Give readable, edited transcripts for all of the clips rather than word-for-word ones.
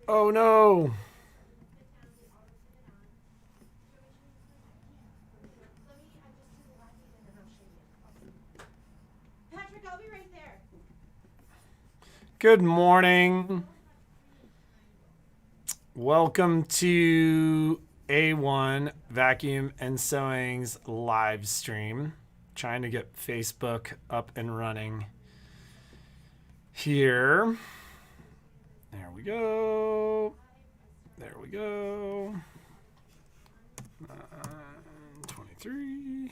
Oh no. Patrick, I'll be right there. Good morning. Welcome to A1 Vacuum and Sewing's live stream. Trying to get Facebook up and running here. There we go. There we go. 23.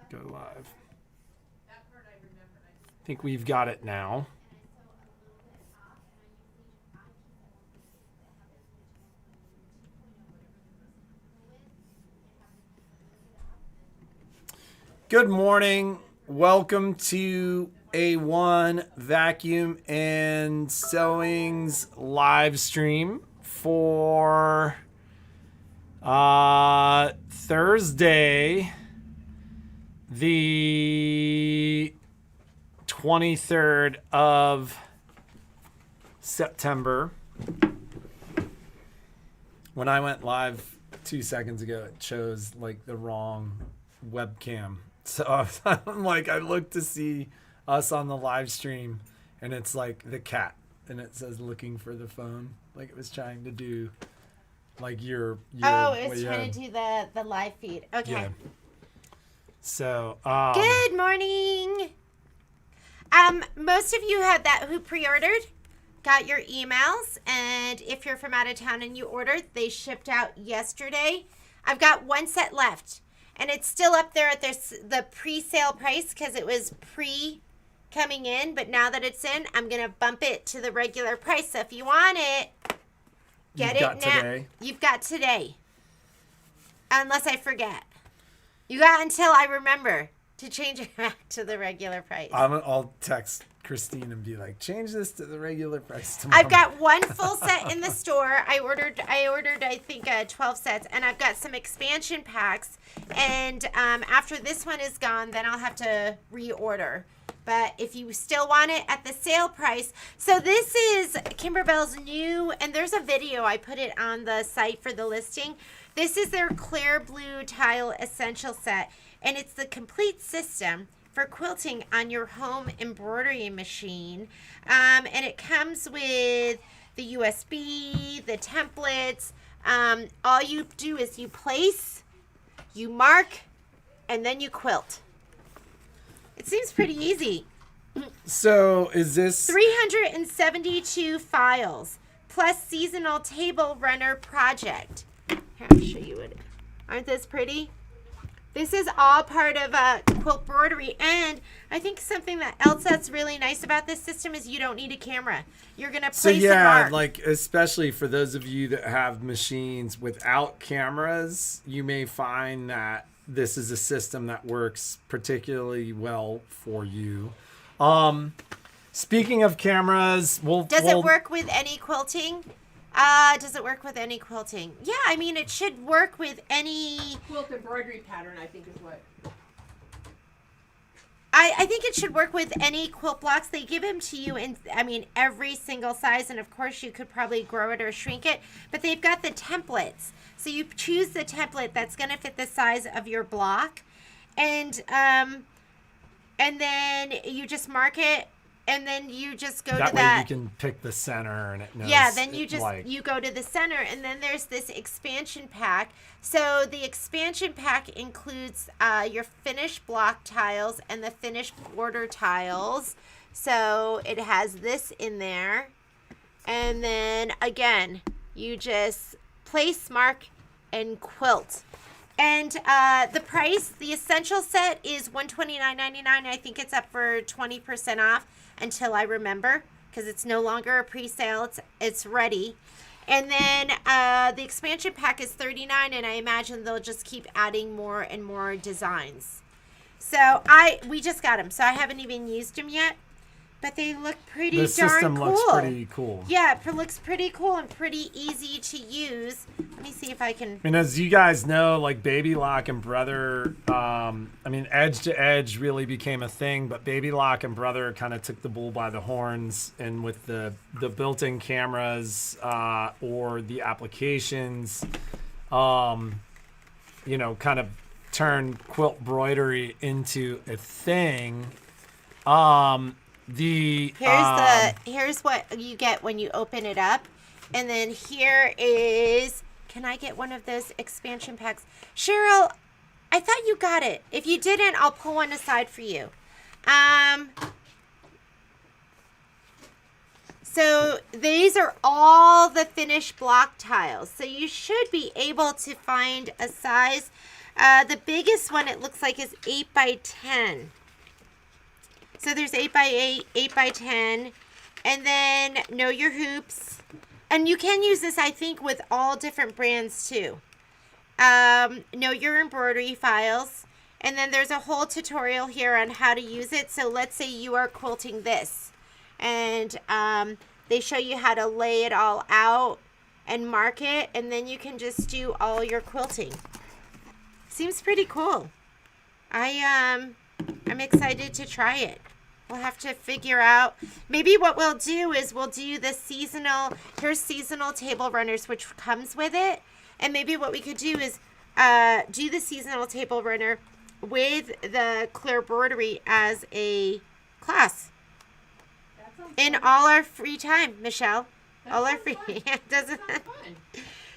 Go live. I think we've got it now. Good morning. Welcome to A1 Vacuum and Sewing's live stream for Thursday, the 23rd of September. When I went live 2 seconds ago, it chose like the wrong webcam. So I'm like, I looked to see us on the live stream, and it's like the cat, and it says looking for the phone, like it was trying to do, like your it was trying to do the live feed. Okay. Yeah. So Good morning. Most of you had that who pre-ordered, got your emails, and if you're from out of town and you ordered, they shipped out yesterday. I've got one set left. And it's still up there at the pre-sale price because it was coming in. But now that it's in, I'm going to bump it to the regular price. So if you want it, get it now. Today. You've got today. Unless I forget. You got until I remember to change it back to the regular price. I'll text Christine and be like, change this to the regular price tomorrow. I've got one full set in the store. I ordered I think 12 sets, and I've got some expansion packs. And after this one is gone, then I'll have to reorder. But if you still want it at the sale price. So this is Kimber Bell's new, and there's a video. I put it on the site for the listing. This is their clear blue tile essential set, and it's the complete system for quilting on your home embroidery machine. And it comes with the USB, the templates. All you do is you place, you mark, and then you quilt. It seems pretty easy. So is this 372 files plus seasonal table runner project. Here, I'll show you it. Aren't this pretty? This is all part of quilt embroidery, and I think something else that's really nice about this system is you don't need a camera. You're gonna place a mark. like especially for those of you that have machines without cameras, you may find that this is a system that works particularly well for you. Speaking of cameras, Does it work with any quilting? Does it work with any quilting? Yeah, I mean, it should work with any quilt embroidery pattern, I think is what. I think it should work with any quilt blocks. They give them to you in, every single size, and of course you could probably grow it or shrink it, but they've got the templates. So you choose the template that's going to fit the size of your block, and then you just mark it. And then you just go that to way that. You can pick the center, and it knows. Yeah, then you you go to the center, and then there's this expansion pack. So the expansion pack includes your finished block tiles and the finished border tiles. So it has this in there, and then again, you just place, mark, and quilt. And the price, the essential set is $129.99. I think it's up for 20% off until I remember, because it's no longer a pre-sale. It's ready. And then the expansion pack is $39, and I imagine they'll just keep adding more and more designs. So we just got them, so I haven't even used them yet. But they look pretty The darn system cool. looks pretty cool. Yeah, it looks pretty cool and pretty easy to use. Let me see if I can. And as you guys know, like Baby Lock and Brother, edge to edge really became a thing, but Baby Lock and Brother kind of took the bull by the horns, and with the built-in cameras or the applications, kind of turned quilt broidery into a thing. Here's what you get when you open it up, and then here is. Can I get one of those expansion packs, Cheryl? I thought you got it. If you didn't, I'll pull one aside for you. So these are all the finished block tiles. So you should be able to find a size. The biggest one it looks like is 8 by 10. So there's 8 by 8, 8 by 10, and then Know Your Hoops. And you can use this, I think, with all different brands too. Know Your Embroidery files. And then there's a whole tutorial here on how to use it. So let's say you are quilting this. And they show you how to lay it all out and mark it. And then you can just do all your quilting. Seems pretty cool. I'm excited to try it. We'll have to figure out. Maybe what we'll do is we'll do the seasonal. Here's seasonal table runners, which comes with it. And maybe what we could do is do the seasonal table runner with the clear embroidery as a class. In all our free time, Michelle. All our free. Doesn't.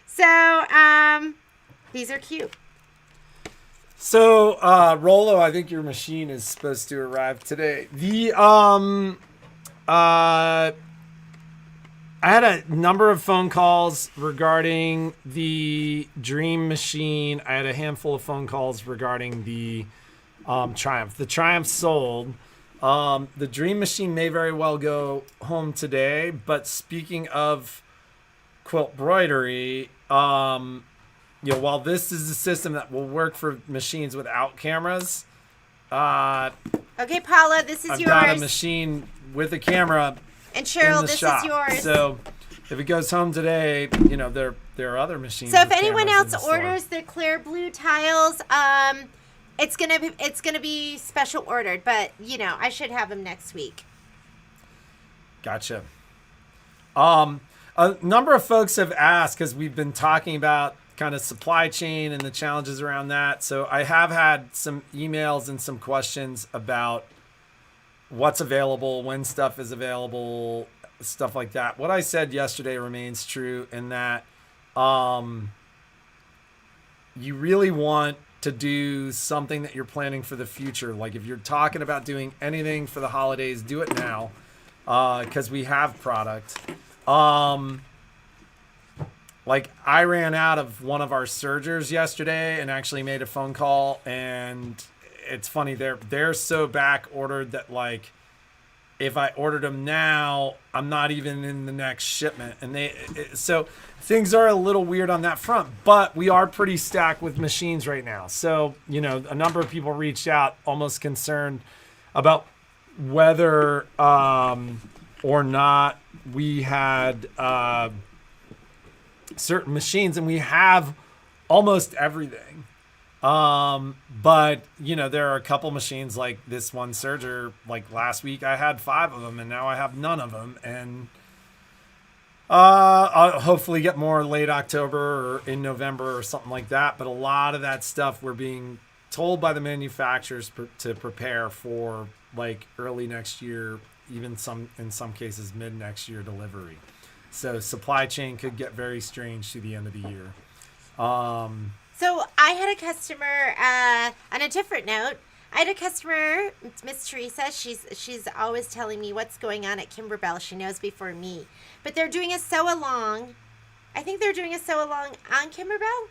So these are cute. So, Rollo, I think your machine is supposed to arrive today. I had a number of phone calls regarding the Dream machine. I had a handful of phone calls regarding the Triumph. The Triumph sold. The Dream machine may very well go home today. But speaking of quilt broidery, while this is a system that will work for machines without cameras, okay, Paula, this is I've yours. got a machine with a camera. And Cheryl, in the this shop. is yours. So if it goes home today, there are other machines. So if with anyone cameras else in the store. orders the clear blue tiles, it's gonna be special ordered, but I should have them next week. Gotcha. A number of folks have asked, because we've been talking about kind of supply chain and the challenges around that. So I have had some emails and some questions about what's available, when stuff is available, stuff like that. What I said yesterday remains true in that you really want to do something that you're planning for the future. Like if you're talking about doing anything for the holidays, do it now, because we have product. Like I ran out of one of our sergers yesterday and actually made a phone call, and it's funny, they're so back ordered that like if I ordered them now, I'm not even in the next shipment. And so things are a little weird on that front, but we are pretty stacked with machines right now. So, a number of people reached out almost concerned about whether or not we had certain machines, and we have almost everything. But there are a couple machines like this one serger, like last week I had 5 of them and now I have none of them. And, I'll hopefully get more late October or in November or something like that. But a lot of that stuff we're being told by the manufacturers to prepare for like early next year, even in some cases mid next year delivery. So supply chain could get very strange to the end of the year. So I had a customer, on a different note, I had a customer, Miss Teresa. She's always telling me what's going on at Kimber Bell. She knows before me. But they're doing a sew-along. I think they're doing a sew-along on Kimber Bell.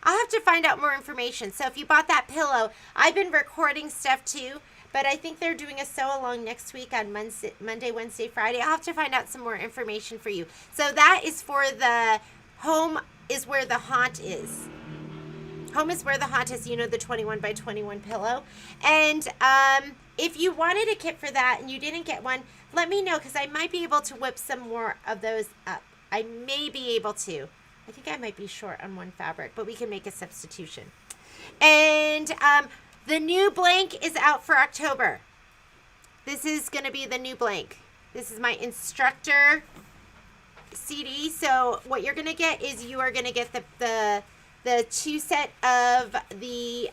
I'll have to find out more information. So if you bought that pillow, I've been recording stuff too. But I think they're doing a sew-along next week on Monday, Wednesday, Friday. I'll have to find out some more information for you. So that is for the home is where the haunt is. Home is where the haunt is, the 21 by 21 pillow. And if you wanted a kit for that and you didn't get one, let me know because I might be able to whip some more of those up. I may be able to. I think I might be short on one fabric, but we can make a substitution. And the new blank is out for October. This is going to be the new blank. This is my instructor CD. So what you're going to get is you are going to get the 2 set of the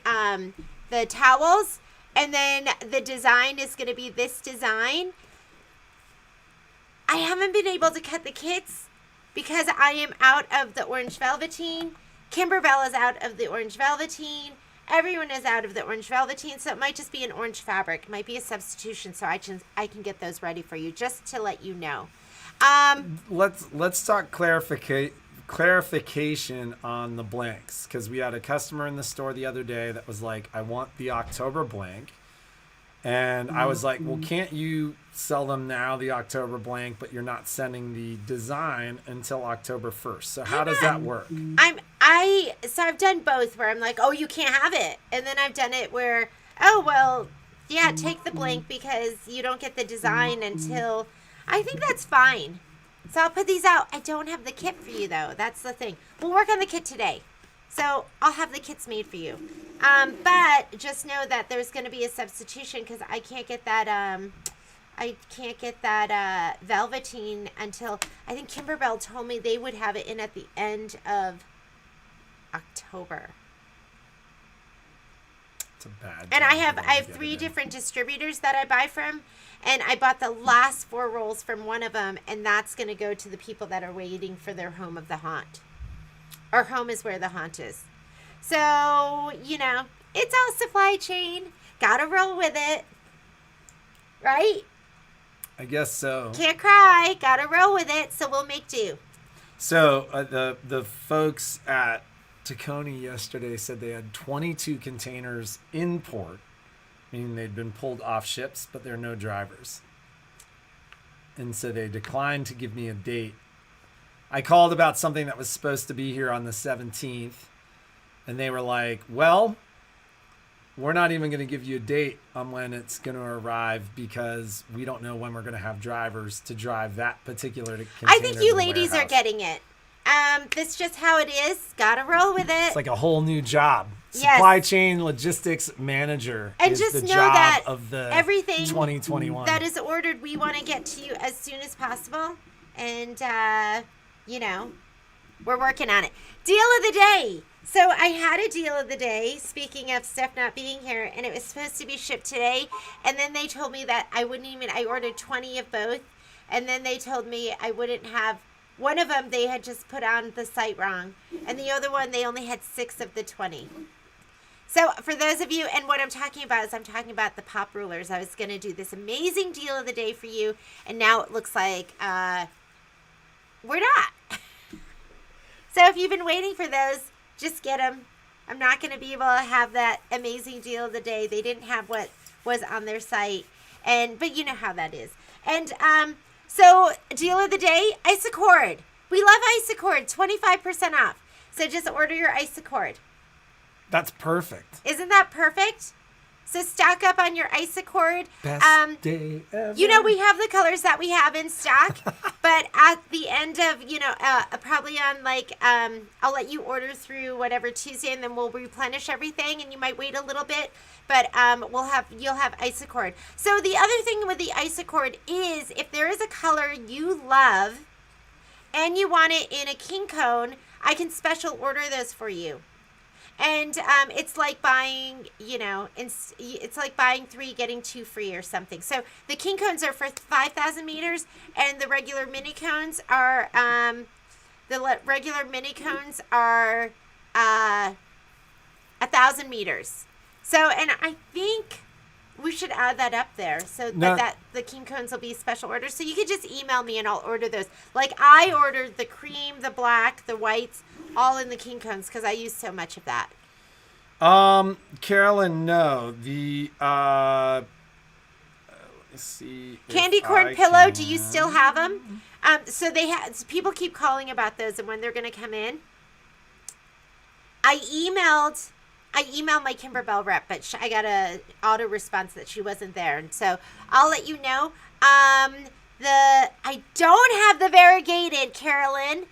towels, and then the design is going to be this design. I haven't been able to cut the kits because I am out of the orange velveteen. Kimber Bell is out of the orange velveteen. Everyone is out of the orange velveteen, so it might just be an orange fabric. It might be a substitution, so I can get those ready for you, just to let you know. Let's talk clarification on the blanks, because we had a customer in the store the other day that was like, I want the October blank. And I was like, well, can't you sell them now, the October blank, but you're not sending the design until October 1st. So how does that work? So I've done both where I'm like, oh, you can't have it. And then I've done it where, oh, well, yeah, take the blank because you don't get the design until, I think that's fine. So I'll put these out. I don't have the kit for you, though. That's the thing. We'll work on the kit today. So I'll have the kits made for you. But just know that there's going to be a substitution because I can't get that velveteen until, I think Kimber Bell told me they would have it in at the end of October. It's a bad And job I have for them to get 3 it in. different distributors that I buy from, and I bought the last 4 rolls from one of them, and that's going to go to the people that are waiting for their home of the haunt. Our home is where the haunt is. So, it's all supply chain. Gotta roll with it. Right? I guess so. Can't cry. Gotta roll with it. So we'll make do. So the folks at Taconi yesterday said they had 22 containers in port, meaning they'd been pulled off ships, but there are no drivers. And so they declined to give me a date. I called about something that was supposed to be here on the 17th, and they were like, well, we're not even going to give you a date on when it's going to arrive because we don't know when we're going to have drivers to drive that particular container. I think you to the ladies warehouse. are getting it. That's just how it is. Gotta roll with it. It's like a whole new job. Yes. Supply chain logistics manager And is just the know job that of the everything 2021. that is ordered, we want to get to you as soon as possible. And, we're working on it. Deal of the day. So I had a deal of the day, speaking of stuff not being here, and it was supposed to be shipped today. And then they told me that I ordered 20 of both. And then they told me I wouldn't have, one of them they had just put on the site wrong. And the other one, they only had 6 of the 20. So for those of you, and what I'm talking about is I'm talking about the pop rulers. I was going to do this amazing deal of the day for you. And now it looks like we're not. So if you've been waiting for those, just get them. I'm not going to be able to have that amazing deal of the day. They didn't have what was on their site. But you know how that is. And so deal of the day, Isacord. We love Isacord, 25% off. So just order your Isacord. That's perfect. Isn't that perfect? So stock up on your Isacord. Best day ever. We have the colors that we have in stock, but at the end of, probably on I'll let you order through whatever Tuesday, and then we'll replenish everything, and you might wait a little bit, but you'll have Isacord. So the other thing with the Isacord is if there is a color you love and you want it in a king cone, I can special order those for you. And it's like buying, it's like buying 3, getting 2 free or something. So the king cones are for 5,000 meters, and the regular mini cones are 1,000 meters. So, and I think we should add that up there so that the king cones will be special orders. So you could just email me and I'll order those. Like I ordered the cream, the black, the whites, all in the king cones because I use so much of that. Carolyn, no. The let's see. Candy corn pillow. Do you still have them? So people keep calling about those and when they're going to come in. I emailed I emailed my Kimber Bell rep, but I got a auto response that she wasn't there, and so I'll let you know. I don't have the variegated, Carolyn.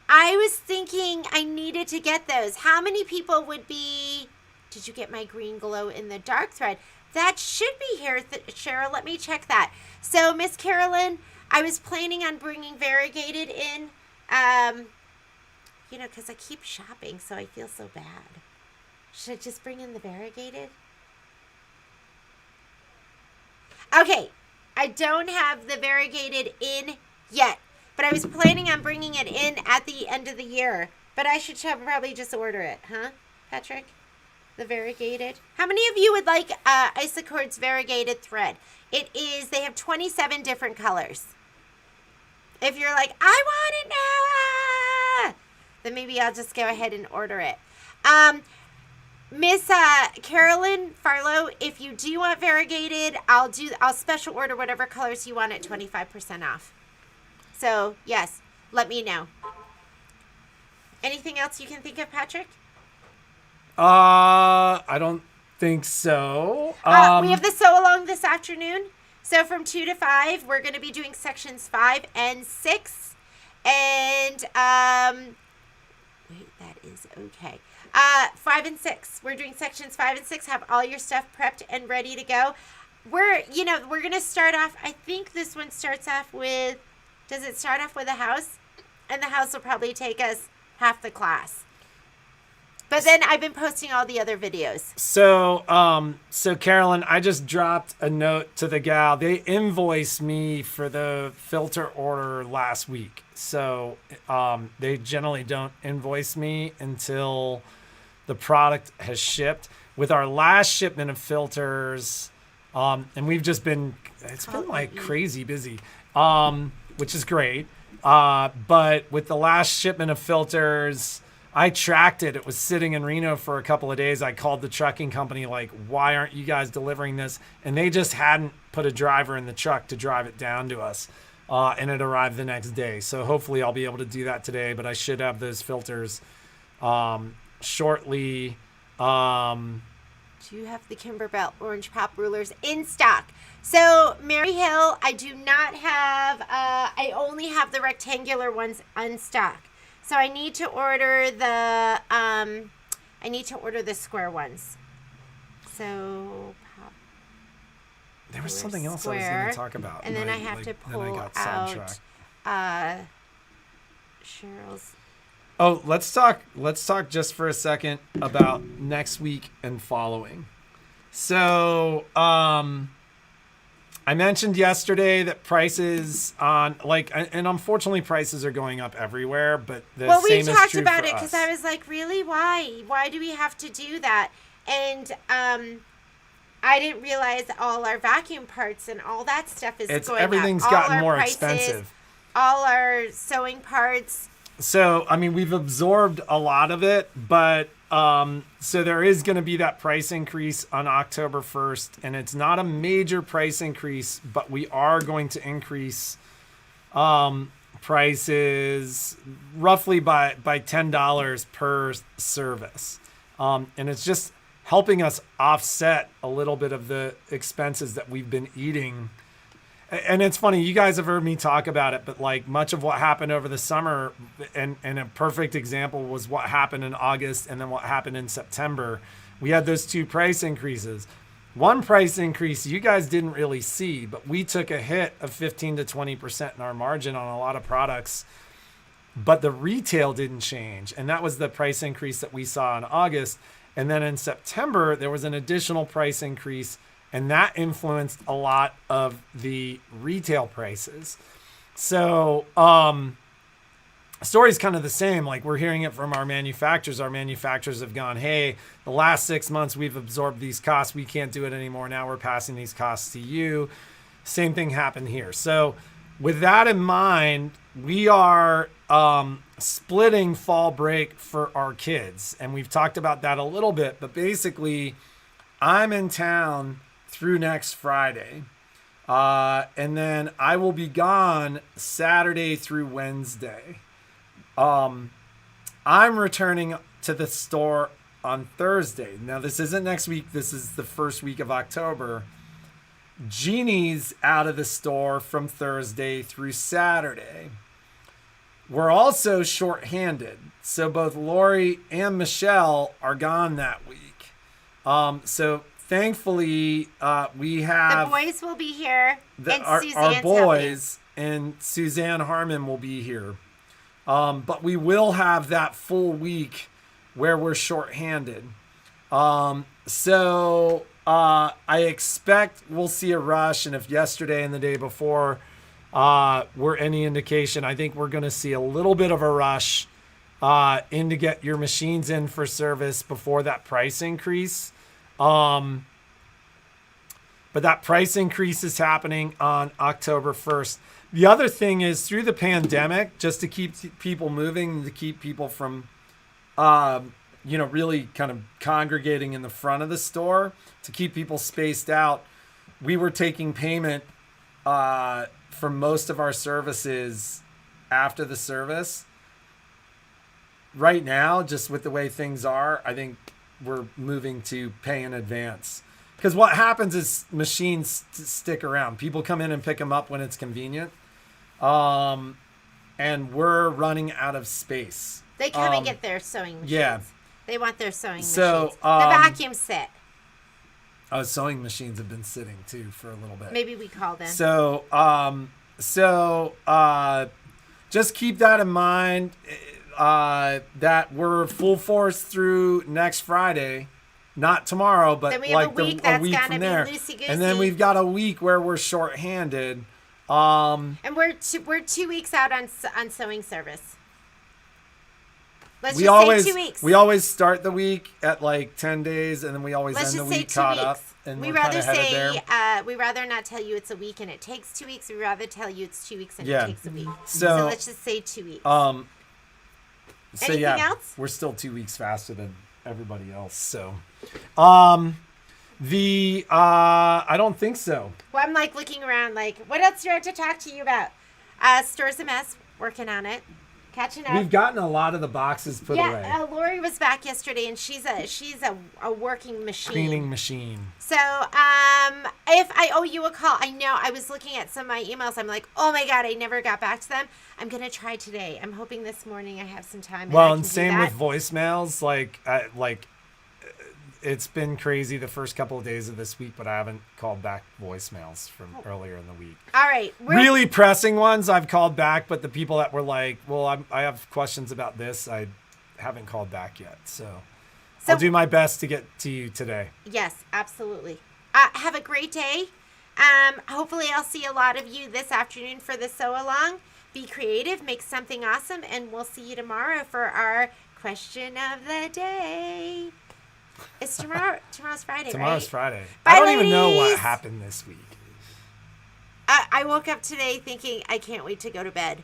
I was thinking I needed to get those. How many people would be? Did you get my green glow in the dark thread? That should be here, Cheryl. Let me check that. So, Miss Carolyn, I was planning on bringing variegated in, because I keep shopping, so I feel so bad. Should I just bring in the variegated? Okay, I don't have the variegated in yet, but I was planning on bringing it in at the end of the year. But I should probably just order it, huh, Patrick? The variegated. How many of you would like Isocord's variegated thread? They have 27 different colors. If you're like, I want it now, then maybe I'll just go ahead and order it. Miss Carolyn Farlow, if you do want variegated, I'll special order whatever colors you want at 25% off. So yes, let me know. Anything else you can think of, Patrick? I don't think so. We have the sew along this afternoon. So from 2 to 5, we're going to be doing sections 5 and 6. And, wait, that is okay. 5 and 6. We're doing sections 5 and 6. Have all your stuff prepped and ready to go. We're going to start off, I think this one starts off with, does it start off with a house? And the house will probably take us half the class. But then I've been posting all the other videos. So Carolyn, I just dropped a note to the gal. They invoiced me for the filter order last week. So they generally don't invoice me until the product has shipped. With our last shipment of filters, and we've just been, it's been like crazy busy, which is great. But with the last shipment of filters, I tracked it. It was sitting in Reno for a couple of days. I called the trucking company, like, why aren't you guys delivering this? And they just hadn't put a driver in the truck to drive it down to us. And it arrived the next day. So hopefully I'll be able to do that today, but I should have those filters shortly. Do you have the Kimber Bell Orange Pop Rulers in stock? So Mary Hill, I do not have, I only have the rectangular ones on stock. So I need to order the square ones. So pop. There was something else I was going to talk about. And then I have to pull out Cheryl's. Oh, let's talk just for a second about next week and following. So, I mentioned yesterday that prices on and unfortunately prices are going up everywhere, but the same is true for us. Well, we talked about it because I was like, really, why? Why do we have to do that? And I didn't realize all our vacuum parts and all that stuff is going up. Everything's gotten more expensive. All our sewing parts. So, I mean, we've absorbed a lot of it, but so there is going to be that price increase on October 1st, and it's not a major price increase, but we are going to increase prices roughly by $10 per service. And it's just helping us offset a little bit of the expenses that we've been eating. And it's funny, you guys have heard me talk about it, but like much of what happened over the summer, and a perfect example was what happened in August and then what happened in September. We had those two price increases. One price increase you guys didn't really see, but we took a hit of 15 to 20% in our margin on a lot of products, but the retail didn't change. And that was the price increase that we saw in August. And then in September, there was an additional price increase, and that influenced a lot of the retail prices. So, story's kind of the same. Like, we're hearing it from our manufacturers. Our manufacturers have gone, hey, the last 6 months we've absorbed these costs. We can't do it anymore. Now we're passing these costs to you. Same thing happened here. So with that in mind, we are splitting fall break for our kids. And we've talked about that a little bit, but basically I'm in town through next Friday. And then I will be gone Saturday through Wednesday. I'm returning to the store on Thursday. Now, this isn't next week. This is the first week of October. Jeannie's out of the store from Thursday through Saturday. We're also shorthanded. So both Lori and Michelle are gone that week. So thankfully, we have... The boys will be here, and our Suzanne's boys and Suzanne Harmon will be here. But we will have that full week where we're shorthanded. So I expect we'll see a rush. And if yesterday and the day before were any indication, I think we're going to see a little bit of a rush in to get your machines in for service before that price increase. But that price increase is happening on October 1st. The other thing is, through the pandemic, just to keep people moving, to keep people from, really kind of congregating in the front of the store, to keep people spaced out, we were taking payment for most of our services after the service. Right now, just with the way things are, I think we're moving to pay in advance. Because what happens is machines stick around. People come in and pick them up when it's convenient. And we're running out of space. They come and get their sewing machines. Yeah. They want their sewing machines. So, the vacuum sit. Sewing machines have been sitting too for a little bit. Maybe we call them. So, just keep that in mind, that we're full force through next Friday. Not tomorrow, but then we have like a week from there. And then we've got a week where we're shorthanded. And we're 2 weeks out on sewing service. Let's just say 2 weeks. We always start the week at like 10 days, and then we always end the week caught up. And we rather we rather not tell you it's a week and it takes 2 weeks. We rather tell you it's 2 weeks and it takes a week. So let's just say 2 weeks. Anything else? We're still 2 weeks faster than everybody else. So, I don't think so. Well, I'm like looking around, like, what else do I have to talk to you about? Store's a mess. Working on it. Catching up. We've gotten a lot of the boxes put away. Yeah, Lori was back yesterday, and she's a working machine. Cleaning machine. So, if I owe you a call, I know I was looking at some of my emails. I'm like, oh my God, I never got back to them. I'm going to try today. I'm hoping this morning I have some time. Well, and same with voicemails. Like, it's been crazy the first couple of days of this week, but I haven't called back voicemails from earlier in the week. All right. Really pressing ones I've called back, but the people that were like, well, I have questions about this, I haven't called back yet. So I'll do my best to get to you today. Yes, absolutely. Have a great day. Hopefully I'll see a lot of you this afternoon for the sew along. Be creative, make something awesome, and we'll see you tomorrow for our question of the day. It's tomorrow. Tomorrow's Friday, Tomorrow's right? Friday. Bye, I don't ladies. even know what happened this week. I woke up today thinking I can't wait to go to bed.